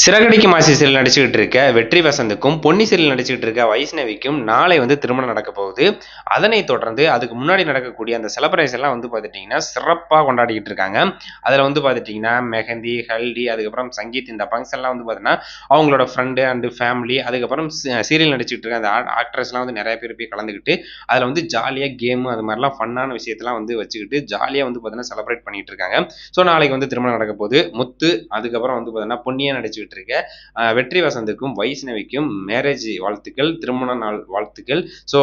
சிறகடிக்கு மாசி serial நடிச்சுக்கிட்டு இருக்க வெற்றி வசந்துக்கும் பொன்னி சீரியல் நடிச்சுக்கிட்டு இருக்க வைஷ்ணவிக்கும் நாளை திருமணம் நடக்க போகுது. அதனை தொடர்ந்து அதுக்கு முன்னாடி நடக்கக்கூடிய அந்த செலிப்ரேஷன் எல்லாம் பார்த்துட்டீங்கன்னா சிறப்பாக கொண்டாடிக்கிட்டு இருக்காங்க. அதில் பார்த்துட்டீங்கன்னா மெஹந்தி, ஹல்தி, அதுக்கப்புறம் சங்கீத், இந்த ஃபங்க்ஷன்லாம் பார்த்தீங்கன்னா அவங்களோட ஃப்ரெண்டு அண்டு ஃபேமிலி, அதுக்கப்புறம் சீரியல் நடிச்சுக்கிட்டு இருக்க அந்த ஆக்ட்ரஸ்லாம் நிறைய பேர் போய் கலந்துக்கிட்டு அதில் ஜாலியாக கேமு அது மாதிரிலாம் ஃபன்னான விஷயத்தெல்லாம் வச்சுக்கிட்டு ஜாலியாக பார்த்தீங்கன்னா செலிப்ரேட் பண்ணிட்டு இருக்காங்க. ஸோ நாளைக்கு திருமணம் நடக்க போகுது. முத்து அதுக்கப்புறம் பார்த்தீங்கன்னா பொன்னியாக நடிச்சுக்கிட்டு இருக்க வெற்றி வசந்துக்கும் வைஷ்ணவிக்கும் மேரேஜ் வாழ்த்துக்கள், திருமண நாள் வாழ்த்துக்கள். ஸோ